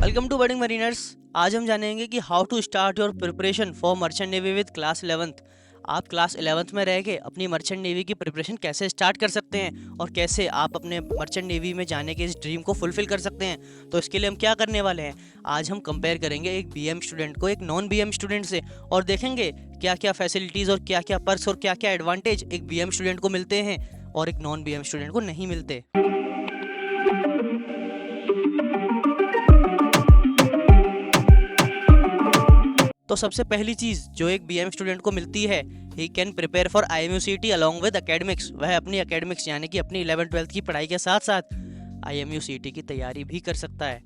Welcome to budding mariners. आज हम जानेंगे कि how to start your preparation for merchant navy with class 11th। आप क्लास 11th में रह के अपनी मर्चेंट नेवी की प्रिपरेशन कैसे स्टार्ट कर सकते हैं और कैसे आप अपने मर्चेंट नेवी में जाने के इस ड्रीम को फुलफिल कर सकते हैं। तो इसके लिए हम क्या करने वाले हैं, आज हम कंपेयर करेंगे एक बीएम स्टूडेंट को एक नॉन बीएम स्टूडेंट से और देखेंगे क्या क्या फैसिलिटीज़ और क्या क्या पर्क्स और क्या क्या एडवांटेज एक बीएम स्टूडेंट को मिलते हैं और एक नॉन बीएम स्टूडेंट को नहीं मिलते। तो सबसे पहली चीज़ जो एक बीएम स्टूडेंट को मिलती है, he can prepare for IMUCT along with academics. वह अपनी एकेडमिक्स यानी कि अपनी 11th-12th की पढ़ाई के साथ साथ IMUCT की तैयारी भी कर सकता है।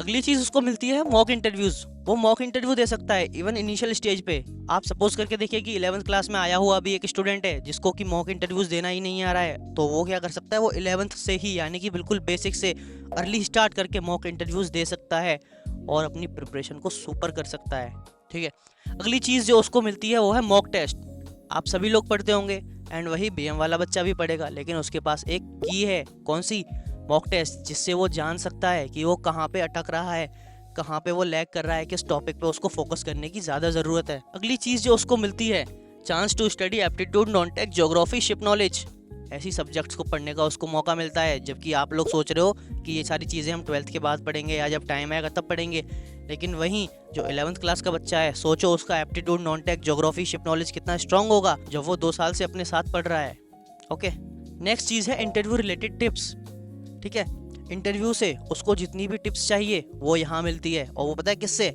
अगली चीज़ उसको मिलती है मॉक इंटरव्यूज़। वो मॉक इंटरव्यू दे सकता है इवन इनिशियल स्टेज पे। आप सपोज करके देखिए कि 11th क्लास में आया हुआ अभी एक स्टूडेंट है जिसको कि मॉक इंटरव्यूज़ देना ही नहीं आ रहा है, तो वो क्या कर सकता है, वो 11th से ही यानी कि बिल्कुल बेसिक से अर्ली स्टार्ट करके मॉक इंटरव्यूज़ दे सकता है और अपनी प्रिपरेशन को सुपर कर सकता है। ठीक है, अगली चीज़ जो उसको मिलती है वो है मॉक टेस्ट। आप सभी लोग पढ़ते होंगे एंड वही बीएम वाला बच्चा भी पढ़ेगा, लेकिन उसके पास एक की है, कौन सी, मॉक टेस्ट, जिससे वो जान सकता है कि वो कहाँ पे अटक रहा है, कहाँ पे वो लैग कर रहा है, किस टॉपिक पे उसको फोकस करने की ज़्यादा ज़रूरत है। अगली चीज़ जो उसको मिलती है, chance to study aptitude, non tech, geography, ship knowledge. ऐसी सब्जेक्ट्स को पढ़ने का उसको मौका मिलता है, जबकि आप लोग सोच रहे हो कि ये सारी चीज़ें हम 12th के बाद पढ़ेंगे या जब टाइम आएगा तब पढ़ेंगे, लेकिन वहीं जो 11th क्लास का बच्चा है, सोचो उसका aptitude, non tech, geography, ship knowledge कितना स्ट्रांग होगा जब वो 2 साल से अपने साथ पढ़ रहा है। ओके, नेक्स्ट चीज़ है इंटरव्यू रिलेटेड टिप्स। ठीक है, इंटरव्यू से उसको जितनी भी टिप्स चाहिए वो यहाँ मिलती है, और वो पता है किससे,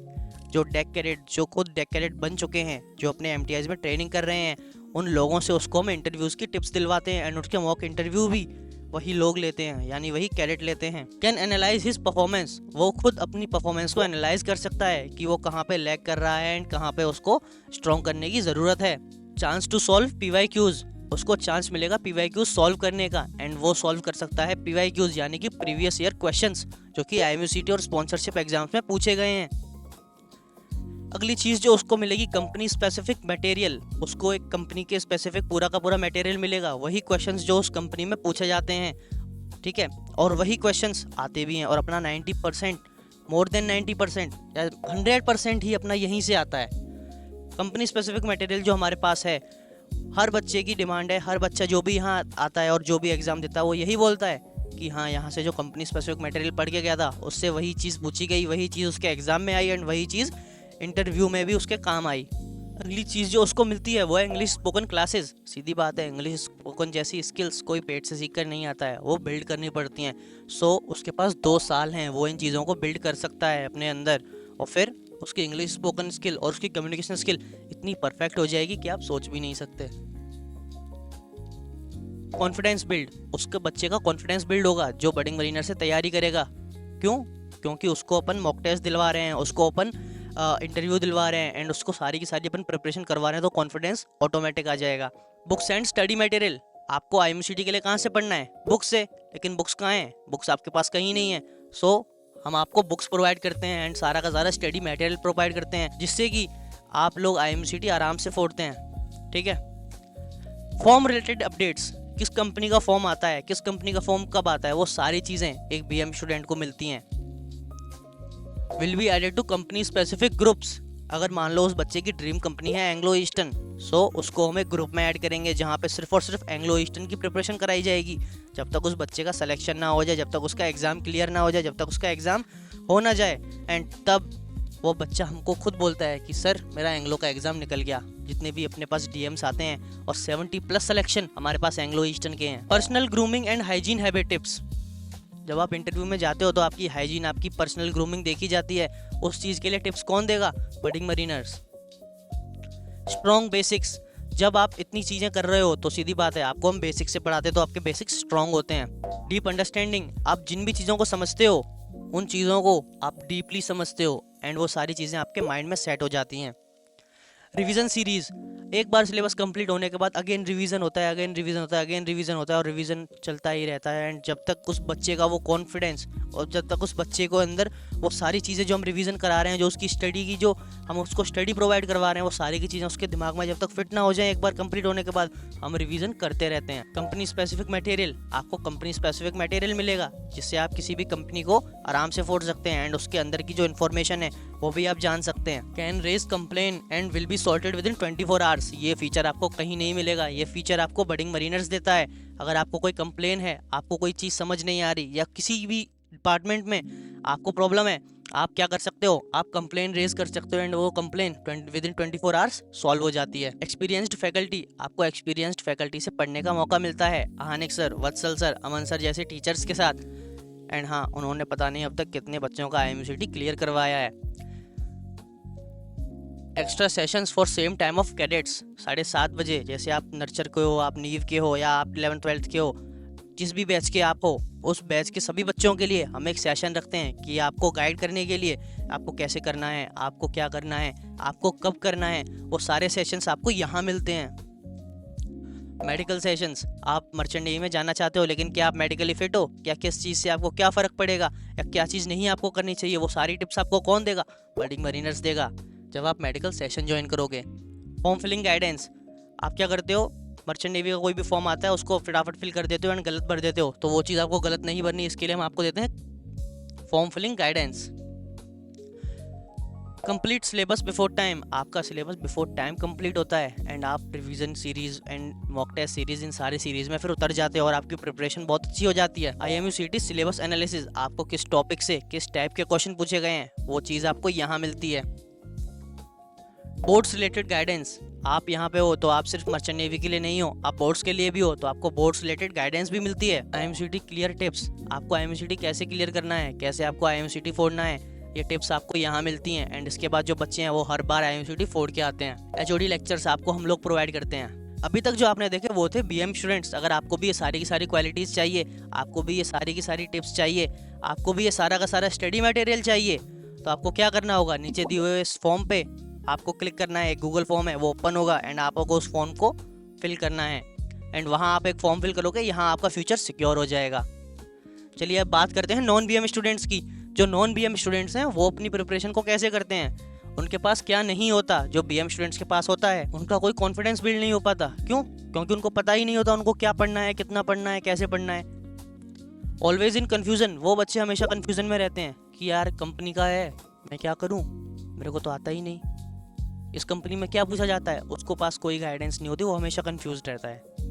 जो डेक कैडेट, जो खुद डेक कैडेट बन चुके हैं, जो अपने MTIs में ट्रेनिंग कर रहे हैं, उन लोगों से उसको हम इंटरव्यूज़ की टिप्स दिलवाते हैं एंड उसके मॉक इंटरव्यू भी वही लोग लेते हैं, यानी वही कैडेट लेते हैं। कैन एनालाइज हिज परफॉर्मेंस, वो खुद अपनी परफॉर्मेंस को एनालाइज कर सकता है कि वो कहाँ पे लैग कर रहा है एंड कहाँ पे उसको स्ट्रॉन्ग करने की ज़रूरत है। चांस टू सॉल्व PYQs, उसको चांस मिलेगा PYQs सॉल्व करने का एंड वो सॉल्व कर सकता है PYQs यानी कि प्रीवियस ईयर क्वेश्चंस, जो कि IMUCT और स्पॉन्सरशिप एग्जाम्स में पूछे गए हैं। अगली चीज़ जो उसको मिलेगी, कंपनी स्पेसिफिक मटेरियल। उसको एक कंपनी के स्पेसिफिक पूरा का पूरा मटेरियल मिलेगा, वही क्वेश्चंस जो उस कंपनी में पूछे जाते हैं। ठीक है, और वही क्वेश्चंस आते भी हैं, और अपना 90%, मोर देन 90% या 100% ही अपना यहीं से आता है। कंपनी स्पेसिफिक मटेरियल जो हमारे पास है, हर बच्चे की डिमांड है, हर बच्चा जो भी यहाँ आता है और जो भी एग्ज़ाम देता है वो यही बोलता है कि हाँ, यहाँ से जो कंपनी स्पेसिफिक मटेरियल पढ़ के गया था उससे वही चीज़ पूछी गई, वही चीज़ उसके एग्ज़ाम में आई एंड वही चीज़ इंटरव्यू में भी उसके काम आई। अगली चीज़ जो उसको मिलती है वो है इंग्लिश स्पोकन क्लासेस। सीधी बात है, इंग्लिश स्पोकन जैसी स्किल्स कोई पेट से सीख कर नहीं आता है, वो बिल्ड करनी पड़ती हैं। सो उसके पास 2 साल हैं, वो इन चीज़ों को बिल्ड कर सकता है अपने अंदर, और फिर उसकी इंग्लिश स्पोकन स्किल और उसकी कम्युनिकेशन स्किल इतनी परफेक्ट हो जाएगी कि आप सोच भी नहीं सकते। कॉन्फिडेंस बिल्ड, उसके बच्चे का कॉन्फिडेंस बिल्ड होगा जो बडिंग मरीनर से तैयारी करेगा। क्यों? क्योंकि उसको अपन मॉक टेस्ट दिलवा रहे हैं, उसको अपन इंटरव्यू दिलवा रहे हैं एंड उसको सारी की सारी अपन प्रिपरेशन करवा रहे हैं, तो कॉन्फिडेंस ऑटोमेटिक आ जाएगा। बुक्स एंड स्टडी मटेरियल, आपको IMUCT के लिए कहाँ से पढ़ना है? बुक्स से, लेकिन बुक्स कहाँ हैं? बुक्स आपके पास कहीं नहीं है। सो हम आपको बुक्स प्रोवाइड करते हैं एंड सारा का सारा स्टडी मटेरियल प्रोवाइड करते हैं, जिससे कि आप लोग IMUCT आराम से फोड़ते हैं। ठीक है, फॉर्म रिलेटेड अपडेट्स, किस कंपनी का फॉर्म आता है, किस कंपनी का फॉर्म कब आता है, वो सारी चीज़ें एक BM स्टूडेंट को मिलती हैं। Will be added to company specific groups, अगर मान लो उस बच्चे की ड्रीम कंपनी है एंग्लो ईस्टर्न, सो उसको हम एक ग्रुप में ऐड करेंगे जहाँ पे सिर्फ और सिर्फ एंग्लो ईस्टर्न की प्रिपरेशन कराई जाएगी, जब तक उस बच्चे का सिलेक्शन ना हो जाए, जब तक उसका एग्ज़ाम क्लियर ना हो जाए, जब तक उसका एग्ज़ाम हो ना जाए। एंड तब वो बच्चा हमको खुद बोलता है कि सर मेरा एंग्लो का एग्ज़ाम निकल गया। जितने भी अपने पास DMs आते हैं और 70+ सिलेक्शन हमारे पास एंग्लो ईस्टर्न के हैं। Personal grooming and hygiene habit tips, जब आप इंटरव्यू में जाते हो तो आपकी हाइजीन, आपकी पर्सनल ग्रूमिंग देखी जाती है, उस चीज़ के लिए टिप्स कौन देगा? Budding mariners. स्ट्रॉन्ग बेसिक्स, जब आप इतनी चीज़ें कर रहे हो तो सीधी बात है, आपको हम बेसिक्स से पढ़ाते हैं तो आपके बेसिक्स स्ट्रॉन्ग होते हैं। डीप अंडरस्टैंडिंग, आप जिन भी चीज़ों को समझते हो उन चीज़ों को आप डीपली समझते हो एंड वो सारी चीज़ें आपके माइंड में सेट हो जाती हैं। रिवीजन सीरीज, एक बार सिलेबस कंप्लीट होने के बाद अगेन रिवीजन होता है, अगेन रिवीजन होता है, अगेन रिवीजन होता है, और रिवीजन चलता ही रहता है। एंड जब तक उस बच्चे का वो कॉन्फिडेंस और जब तक उस बच्चे को अंदर वो सारी चीज़ें जो हम रिवीजन करा रहे हैं, जो उसकी स्टडी की, जो हम उसको स्टडी प्रोवाइड करवा रहे हैं, वो सारी की चीज़ें उसके दिमाग में जब तक फिट ना हो जाए एक बार कंप्लीट होने के बाद, हम रिवीजन करते रहते हैं। कंपनी स्पेसिफिक मटेरियल, आपको कंपनी स्पेसिफिक मटेरियल मिलेगा जिससे आप किसी भी कंपनी को आराम से फोड़ सकते हैं एंड उसके अंदर की जो इन्फॉर्मेशन है वो भी आप जान सकते हैं। Can raise complain and will be sorted within 24 hours, ये फीचर आपको कहीं नहीं मिलेगा। ये फीचर आपको बडिंग मरीनर्स देता है। अगर आपको कोई कंप्लेन है, आपको कोई चीज़ समझ नहीं आ रही, या किसी भी डिपार्टमेंट में आपको प्रॉब्लम है, आप क्या कर सकते हो, आप कंप्लेन रेज कर सकते हो एंड वो complain with in 24 hours solve हो जाती है। एक्सपीरियंस्ड फैकल्टी, आपको एक्सपीरियंस्ड फैकल्टी से पढ़ने का मौका मिलता है, आहानिक सर, वत्सल सर, अमन सर जैसे टीचर्स के साथ। एंड हाँ, उन्होंने पता नहीं अब तक कितने बच्चों का IMUCT क्लियर करवाया है। Extra sessions for same time of cadets, 7:30 बजे, जैसे आप नर्चर के हो, आप नीव के हो, या आप 11th-12th के हो, जिस भी बैच के आप हो, उस बैच के सभी बच्चों के लिए हम एक सेशन रखते हैं कि आपको गाइड करने के लिए आपको कैसे करना है, आपको क्या करना है, आपको कब करना है, वो सारे सेशंस आपको यहाँ मिलते हैं। मेडिकल सेशंस, आप मर्चेंट नेवी में जाना चाहते हो लेकिन क्या आप मेडिकली फिट हो, क्या किस चीज़ से आपको क्या फ़र्क पड़ेगा, या क्या चीज़ नहीं आपको करनी चाहिए, वो सारी टिप्स आपको कौन देगा, बडिंग मरीनर्स देगा जब आप मेडिकल सेशन ज्वाइन करोगे। फॉर्म फिलिंग गाइडेंस, आप क्या करते हो, मर्चेंट नेवी का कोई भी फॉर्म आता है उसको फटाफट फिल कर देते हो एंड गलत भर देते हो, तो वो चीज़ आपको गलत नहीं भरनी, इसके लिए हम आपको देते हैं form filling guidance. Complete syllabus before time, आपका सिलेबस बिफोर टाइम कंप्लीट होता है एंड आप revision series and mock test series, इन सारी सीरीज में फिर उतर जाते हो और आपकी प्रिपरेशन बहुत अच्छी हो जाती है। IMUCT सिलेबस एनालिसिस, आपको किस टॉपिक से किस टाइप के क्वेश्चन पूछे गए हैं वो चीज़ आपको यहाँ मिलती है। बोर्ड्स रिलेटेड गाइडेंस, आप यहाँ पे हो तो आप सिर्फ मर्चेंट नेवी के लिए नहीं हो, आप बोर्ड्स के लिए भी हो, तो आपको बोर्ड्स रिलेटेड गाइडेंस भी मिलती है। IMUCT क्लियर टिप्स, आपको IMUCT कैसे क्लियर करना है, कैसे आपको IMUCT फोड़ना है, ये टिप्स आपको यहाँ मिलती हैं। एंड इसके बाद जो बच्चे हैं वो हर बार IMUCT फोड़ के आते हैं। HOD लेक्चर्स आपको हम लोग प्रोवाइड करते हैं। अभी तक जो आपने देखे वो थे BM स्टूडेंट्स। अगर आपको भी ये सारी की सारी क्वालिटीज़ चाहिए, आपको भी ये सारी की सारी टिप्स चाहिए, आपको भी ये सारा का सारा स्टडी मटेरियल चाहिए, तो आपको क्या करना होगा, नीचे दिए हुए इस फॉर्म पे आपको क्लिक करना है। एक गूगल फॉर्म है वो ओपन होगा एंड आपको उस फॉर्म को फिल करना है एंड वहाँ आप एक फॉर्म फिल करोगे, यहाँ आपका फ्यूचर सिक्योर हो जाएगा। चलिए अब बात करते हैं नॉन BM स्टूडेंट्स की। जो नॉन BM स्टूडेंट्स हैं वो अपनी प्रिपरेशन को कैसे करते हैं, उनके पास क्या नहीं होता जो BM स्टूडेंट्स के पास होता है। उनका कोई कॉन्फिडेंस बिल्ड नहीं हो पाता। क्यों? क्योंकि उनको पता ही नहीं होता उनको क्या पढ़ना है, कितना पढ़ना है, कैसे पढ़ना है। ऑलवेज इन कन्फ्यूजन, वो बच्चे हमेशा कन्फ्यूजन में रहते हैं कि यार कंपनी का है, मैं क्या करूँ, मेरे को तो आता ही नहीं, इस कंपनी में क्या पूछा जाता है, उसको पास कोई गाइडेंस नहीं होती, वो हमेशा कंफ्यूज रहता है।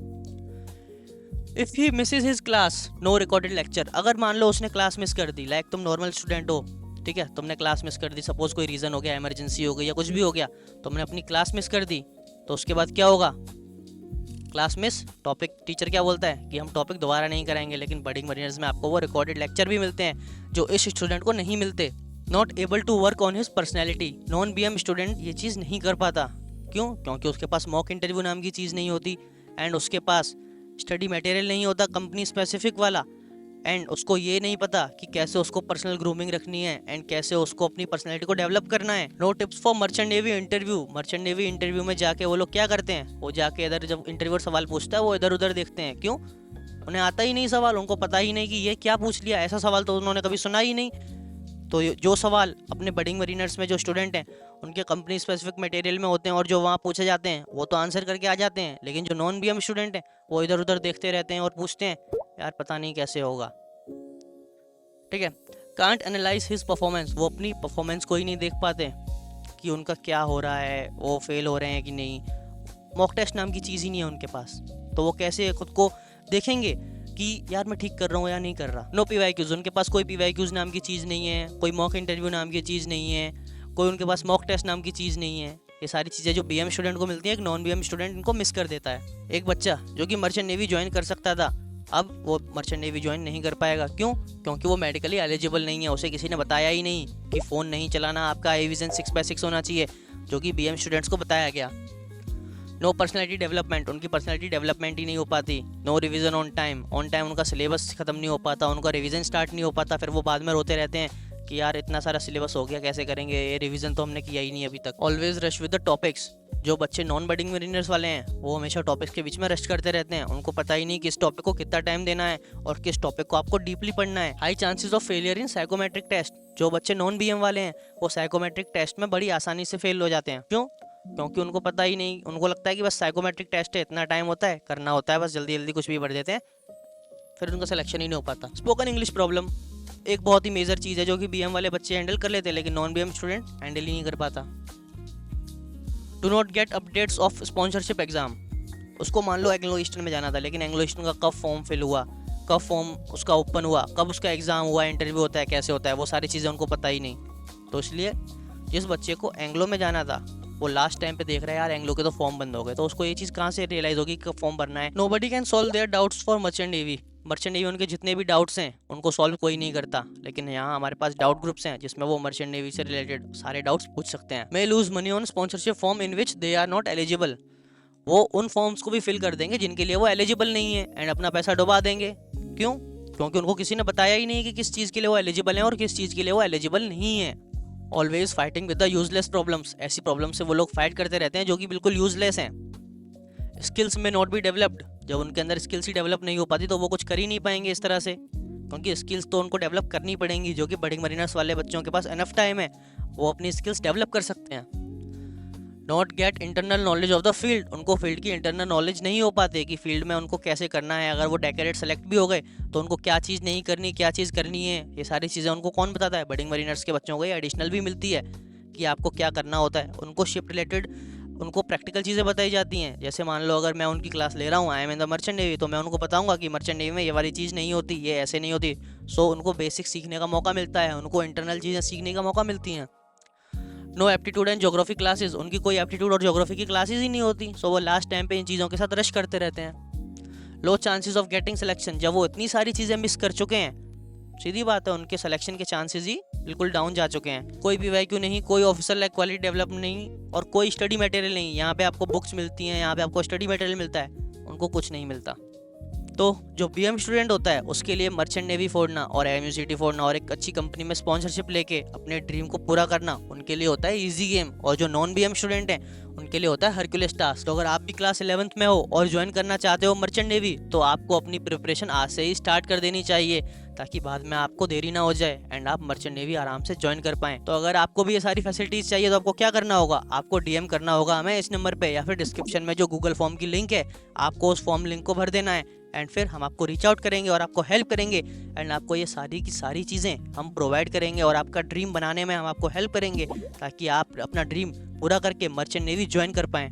If he misses his class, no recorded lecture, अगर मान लो उसने क्लास मिस कर दी, लाइक तुम नॉर्मल स्टूडेंट हो, ठीक है, तुमने क्लास मिस कर दी, सपोज कोई रीज़न हो गया, इमरजेंसी हो गई या कुछ भी हो गया, तुमने अपनी क्लास मिस कर दी, तो उसके बाद क्या होगा, क्लास मिस, टॉपिक टीचर क्या बोलता है कि हम टॉपिक दोबारा नहीं कराएंगे, लेकिन बडिंग मरीनर्स में आपको वो रिकॉर्डेड लेक्चर भी मिलते हैं जो इस स्टूडेंट को नहीं मिलते। Not able to work on his personality, non BM student ये चीज़ नहीं कर पाता। क्यों? क्योंकि उसके पास मॉक इंटरव्यू नाम की चीज़ नहीं होती एंड उसके पास स्टडी मटेरियल नहीं होता कंपनी स्पेसिफिक वाला, एंड उसको ये नहीं पता कि कैसे उसको पर्सनल ग्रूमिंग रखनी है एंड कैसे उसको अपनी पर्सनैलिटी को डेवलप करना है। No tips for merchant navy interview, merchant navy interview में जाके वो लोग क्या करते हैं, वो जाके इधर जब इंटरव्यूअर सवाल पूछता है वो इधर उधर देखते हैं। क्यों? उन्हें आता ही नहीं सवाल, उनको पता ही नहीं कि ये क्या पूछ लिया, ऐसा सवाल तो उन्होंने कभी सुना ही नहीं। तो जो सवाल अपने बडिंग मरीनर्स में जो स्टूडेंट हैं उनके कंपनी स्पेसिफिक मटेरियल में होते हैं और जो वहाँ पूछे जाते हैं वो तो आंसर करके आ जाते हैं, लेकिन जो नॉन BM स्टूडेंट हैं वो इधर उधर देखते रहते हैं और पूछते हैं यार पता नहीं कैसे होगा, ठीक है। कांट एनालाइज हिज परफॉर्मेंस, वो अपनी परफॉर्मेंस को ही नहीं देख पाते कि उनका क्या हो रहा है, वो फेल हो रहे हैं कि नहीं। मॉक टेस्ट नाम की चीज़ ही नहीं है उनके पास, तो वो कैसे खुद को देखेंगे कि यार मैं ठीक कर रहा हूँ या नहीं कर रहा। नो PYQs, उनके पास कोई PYQs नाम की चीज़ नहीं है, कोई मॉक इंटरव्यू नाम की चीज़ नहीं है, कोई उनके पास मॉक टेस्ट नाम की चीज़ नहीं है। ये सारी चीज़ें जो BM स्टूडेंट को मिलती हैं एक नॉन BM स्टूडेंट इनको मिस कर देता है। एक बच्चा जो कि मर्चेंट नेवी ज्वाइन कर सकता था, अब वो मर्चेंट नेवी ज्वाइन नहीं कर पाएगा। क्यों? क्योंकि वो मेडिकली एलिजिबल नहीं है, उसे किसी ने बताया ही नहीं कि फ़ोन नहीं चलाना, आपका आई विजन 6/6 होना चाहिए, जो कि BM स्टूडेंट्स को बताया गया। नो पर्सनैलिटी डेवलपमेंट, उनकी पर्सनैलिटी डेवलपमेंट ही नहीं हो पाती। नो रिवीजन ऑन टाइम, उनका सिलेबस खत्म नहीं हो पाता, उनका रिवीजन स्टार्ट नहीं हो पाता, फिर वो बाद में रोते रहते हैं कि यार इतना सारा सिलेबस हो गया, कैसे करेंगे, ये रिवीजन तो हमने किया ही नहीं अभी तक। Always rush with the topics. जो बच्चे नॉन बडिंग मरीनर्स वाले हैं वो हमेशा टॉपिक्स के बीच में रश करते रहते हैं। उनको पता ही नहीं किस टॉपिक को कितना टाइम देना है और किस टॉपिक को आपको डीपली पढ़ना है। High chances of failure in psychometric test. जो बच्चे नॉन बीएम वाले हैं वो साइकोमेट्रिक टेस्ट में बड़ी आसानी से फेल हो जाते हैं। क्यों? क्योंकि उनको पता ही नहीं, उनको लगता है कि बस साइकोमेट्रिक टेस्ट है, इतना टाइम होता है, करना होता है, बस जल्दी जल्दी कुछ भी पढ़ देते हैं, फिर उनका सिलेक्शन ही नहीं हो पाता। स्पोकन इंग्लिश प्रॉब्लम एक बहुत ही मेजर चीज़ है जो कि बीएम वाले बच्चे हैंडल कर लेते हैं, लेकिन नॉन बीएम स्टूडेंट हैंडल ही नहीं कर पाता। Do not gate updates of sponsorship exam. उसको मान लो एंग्लो ईस्टर्न में जाना था, लेकिन एंग्लो ईस्टर्न का कब फॉर्म फिल हुआ, कब फॉर्म उसका ओपन हुआ, कब उसका एग्ज़ाम हुआ, इंटरव्यू होता है, कैसे होता है, वो सारी चीज़ें उनको पता ही नहीं। तो इसलिए जिस बच्चे को एंग्लो में जाना था वो लास्ट टाइम पे देख रहा है यार एंग्लो के तो फॉर्म बंद हो गए, तो उसको ये चीज़ कहाँ से रियलाइज़ होगी कि फॉर्म भरना है। Nobody can solve their doubts for merchant navy. Merchant navy उनके जितने भी डाउट्स हैं उनको सॉल्व कोई नहीं करता, लेकिन यहाँ हमारे पास डाउट ग्रुप्स हैं जिसमें वो मर्चेंट नेवी से रिलेटेड सारे डाउट्स पूछ सकते हैं। May lose money on sponsorship form in which they are not eligible. वो उन फॉर्म्स को भी फिल कर देंगे जिनके लिए वो एलिजिबल नहीं है एंड अपना पैसा डुबा देंगे। क्यों? क्योंकि उनको किसी ने बताया ही नहीं कि किस चीज़ के लिए वो एलिजिबल है और किस चीज़ के लिए वो एलिजिबल नहीं है। Always fighting with the useless problems. ऐसी प्रॉब्लम से वो लोग फाइट करते रहते हैं जो कि बिल्कुल यूजलेस हैं। स्किल्स में नॉट बी डेवलप्ड। जब उनके अंदर स्किल्स ही डेवलप नहीं हो पाती तो वो कुछ कर ही नहीं पाएंगे इस तरह से, क्योंकि स्किल्स तो उनको डेवलप करनी पड़ेंगी। जो कि बडिंग मरीनर्स वाले बच्चों के पास एनफ टाइम है, वो अपनी स्किल्स डेवलप कर सकते हैं। Not gate internal knowledge of the field. उनको फील्ड की इंटरनल नॉलेज नहीं हो पाती कि फील्ड में उनको कैसे करना है। अगर वो डेकोरेट सेलेक्ट भी हो गए तो उनको क्या चीज़ नहीं करनी, क्या चीज़ करनी है, ये सारी चीज़ें उनको कौन बताता है? बडिंग मरीनर्स के बच्चों को ये एडिशनल भी मिलती है कि आपको क्या करना होता है। उनको शिप रिलेटेड उनको प्रैक्टिकल चीज़ें बताई जाती हैं। जैसे मान लो अगर मैं उनकी क्लास ले रहा हूँ, I am in the merchant navy, तो मैं उनको बताऊंगा कि मर्चेंट नेवी में ये वाली चीज़ नहीं होती, ये ऐसे नहीं होती। सो उनको बेसिक सीखने का मौका मिलता है, उनको इंटरनल चीज़ें सीखने का मौका मिलती हैं। No aptitude and geography classes. उनकी कोई एप्टीट्यूड और ज्योग्राफी की क्लासेस ही नहीं होती, सो वो लास्ट टाइम पे इन चीज़ों के साथ रश करते रहते हैं। लो चांसेस ऑफ गेटिंग सिलेक्शन। जब वो इतनी सारी चीज़ें मिस कर चुके हैं, सीधी बात है उनके सिलेक्शन के चांसेस ही बिल्कुल डाउन जा चुके हैं। कोई भी वैक्यू नहीं, कोई ऑफिसर लाइक क्वालिटी डेवलप नहीं और कोई स्टडी मटेरियल नहीं। यहाँ पे आपको बुक्स मिलती हैं, यहाँ पे आपको स्टडी मटेरियल मिलता है, उनको कुछ नहीं मिलता। तो जो बीएम स्टूडेंट होता है उसके लिए मर्चेंट नेवी फोड़ना और एमयूसीटी फोड़ना और एक अच्छी कंपनी में स्पॉन्सरशिप लेके अपने ड्रीम को पूरा करना उनके लिए होता है इजी गेम। और जो नॉन बीएम स्टूडेंट हैं उनके लिए होता है हरक्यूलिस टास्क। तो अगर आप भी क्लास 11th में हो और ज्वाइन करना चाहते हो मर्चेंट नेवी, तो आपको अपनी प्रिपरेशन आज से ही स्टार्ट कर देनी चाहिए ताकि बाद में आपको देरी ना हो जाए एंड आप मर्चेंट नेवी आराम से ज्वाइन कर पाएं। तो अगर आपको भी ये सारी फैसिलिटीज़ चाहिए तो आपको क्या करना होगा? आपको डीएम करना होगा हमें इस नंबर पे, या फिर डिस्क्रिप्शन में जो गूगल फॉर्म की लिंक है आपको उस फॉर्म लिंक को भर देना है एंड फिर हम आपको रीच आउट करेंगे और आपको हेल्प करेंगे एंड आपको ये सारी की सारी चीज़ें हम प्रोवाइड करेंगे और आपका ड्रीम बनाने में हम आपको हेल्प करेंगे ताकि आप अपना ड्रीम पूरा करके मर्चेंट नेवी ज्वाइन कर पाएँ।